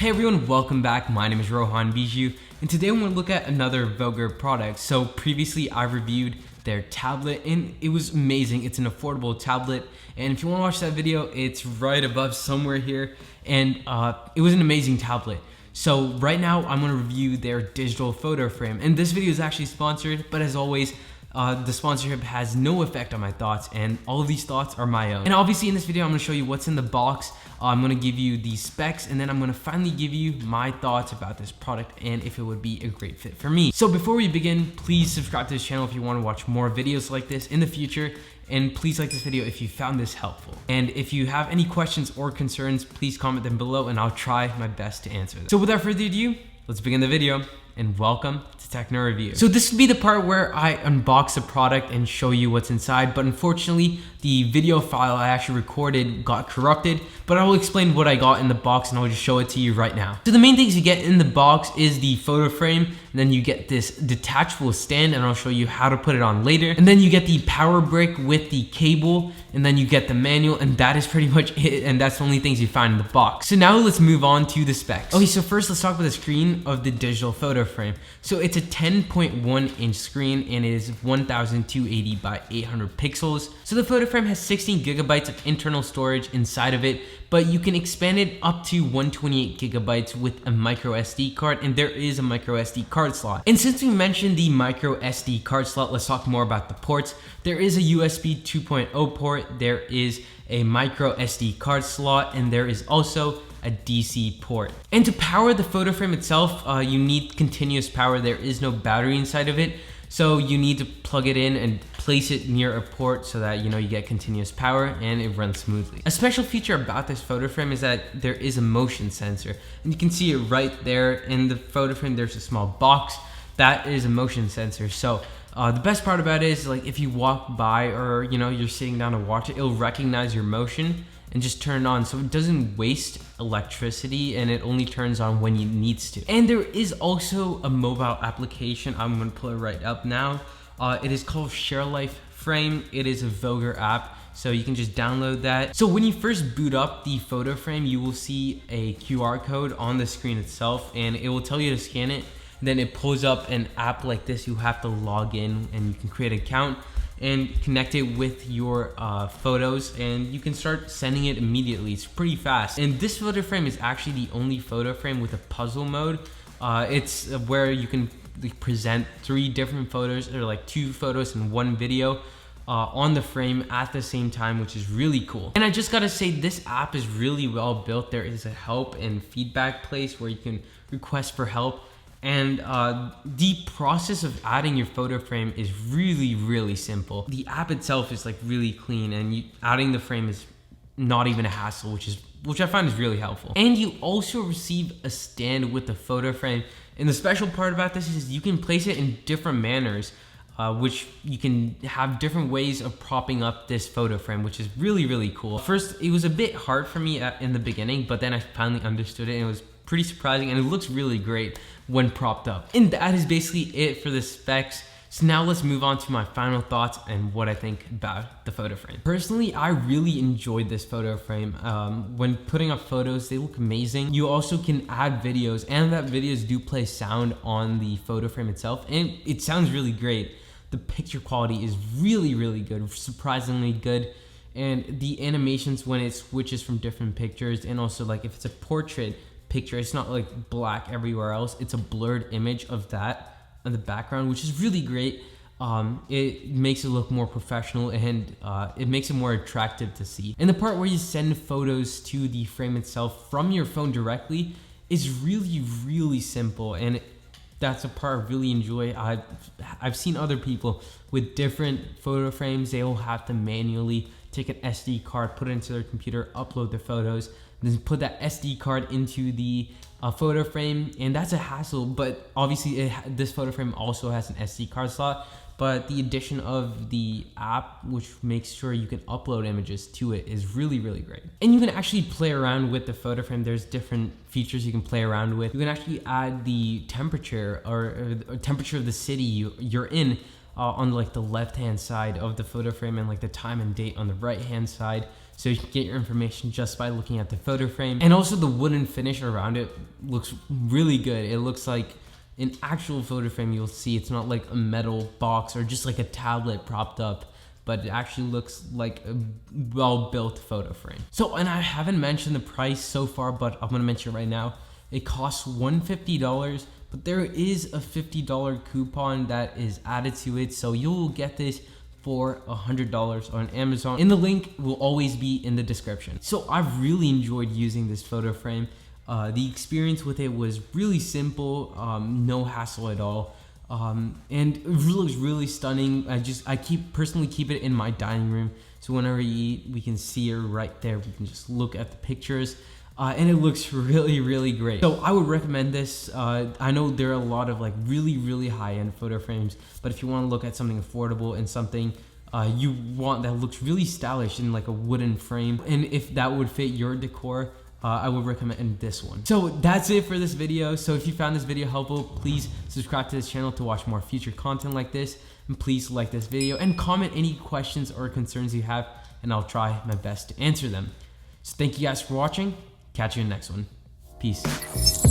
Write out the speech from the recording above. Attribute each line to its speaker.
Speaker 1: Hey everyone, welcome back. My name is Rohan Bijou, and today I'm going to look at another Voger product. So previously I reviewed their tablet and it was amazing. It's an affordable tablet, and if you want to watch that video, it's right above somewhere here, and it was an amazing tablet. So right now I'm going to review their digital photo frame, and this video is actually sponsored, but as always, the sponsorship has no effect on my thoughts, and all of these thoughts are my own. And obviously in this video, I'm gonna show you what's in the box. I'm gonna give you the specs, and then I'm gonna finally give you my thoughts about this product and if it would be a great fit for me. So before we begin, please subscribe to this channel if you wanna watch more videos like this in the future. And please like this video if you found this helpful. And if you have any questions or concerns, please comment them below and I'll try my best to answer them. So without further ado, let's begin the video, and welcome to Techno Review. So this would be the part where I unbox the product and show you what's inside, but unfortunately the video file I actually recorded got corrupted, but I will explain what I got in the box and I'll just show it to you right now. So the main things you get in the box is the photo frame, and then you get this detachable stand, and I'll show you how to put it on later. And then you get the power brick with the cable, and then you get the manual, and that is pretty much it, and that's the only things you find in the box. So now let's move on to the specs. Okay, so first let's talk about the screen of the digital photo frame. So it's a 10.1 inch screen and it is 1280 by 800 pixels. So the photo frame has 16 gigabytes of internal storage inside of it, but you can expand it up to 128 gigabytes with a micro SD card, and there is a micro SD card slot. And since we mentioned the micro SD card slot, let's talk more about the ports. There is a USB 2.0 port, there is a micro SD card slot, and there is also a DC port. And to power the photo frame itself, you need continuous power. There is no battery inside of it, so you need to plug it in and place it near a port so that you get continuous power and it runs smoothly. A special feature about this photo frame is that there is a motion sensor, and you can see it right there in the photo frame. There's a small box that is a motion sensor. So the best part about it is, like, if you walk by or you're sitting down to watch it, it'll recognize your motion and just turn it on, so it doesn't waste electricity and it only turns on when it needs to. And there is also a mobile application. I'm gonna pull it right up now. It is called Share Life Frame. It is a Voger app, so you can just download that. So when you first boot up the photo frame, you will see a QR code on the screen itself, and it will tell you to scan it. Then it pulls up an app like this. You have to log in and you can create an account and connect it with your photos, and you can start sending it immediately. It's pretty fast. And this photo frame is actually the only photo frame with a puzzle mode. It's where you can present 3 different photos, or like 2 photos and 1 video on the frame at the same time, which is really cool. And I just gotta say, this app is really well built. There is a help and feedback place where you can request for help. And the process of adding your photo frame is really simple. The app itself is like really clean, and adding the frame is not even a hassle, which I find is really helpful. And you also receive a stand with the photo frame. And the special part about this is you can place it in different manners, which you can have different ways of propping up this photo frame, which is really cool. First, it was a bit hard for me in the beginning, but then I finally understood it, and it was pretty surprising, and it looks really great when propped up. And that is basically it for the specs. So now let's move on to my final thoughts and what I think about the photo frame. Personally, I really enjoyed this photo frame. When putting up photos, they look amazing. You also can add videos, and that videos do play sound on the photo frame itself, and it sounds really great. The picture quality is really good, surprisingly good. And the animations when it switches from different pictures, and also like if it's a portrait picture, it's not like black everywhere else, it's a blurred image of that in the background, which is really great. It makes it look more professional, and it makes it more attractive to see. And the part where you send photos to the frame itself from your phone directly is really simple, and that's a part I really enjoy. I've seen other people with different photo frames. They'll have to manually take an SD card, put it into their computer, upload the photos, then put that SD card into the photo frame, and that's a hassle. But obviously this photo frame also has an SD card slot, but the addition of the app, which makes sure you can upload images to it, is really great. And you can actually play around with the photo frame. There's different features you can play around with. You can actually add the temperature or temperature of the city you're in on like the left hand side of the photo frame, and like the time and date on the right hand side. So you can get your information just by looking at the photo frame. And also the wooden finish around it looks really good. It looks like an actual photo frame. You'll see it's not like a metal box or just like a tablet propped up, but it actually looks like a well-built photo frame. So, and I haven't mentioned the price so far, but I'm gonna mention it right now. It costs $150, but there is a $50 coupon that is added to it. So you'll get this for $100 on Amazon. And the link will always be in the description. So I've really enjoyed using this photo frame. The experience with it was really simple, no hassle at all. And it looks really stunning. I personally keep it in my dining room. So whenever you eat, we can see it right there. We can just look at the pictures. And it looks really, really great. So I would recommend this. I know there are a lot of like really high-end photo frames, but if you want to look at something affordable and something you want that looks really stylish in like a wooden frame, and if that would fit your decor, I would recommend this one. So that's it for this video. So if you found this video helpful, please subscribe to this channel to watch more future content like this. And please like this video and comment any questions or concerns you have, and I'll try my best to answer them. So thank you guys for watching. Catch you in the next one. Peace.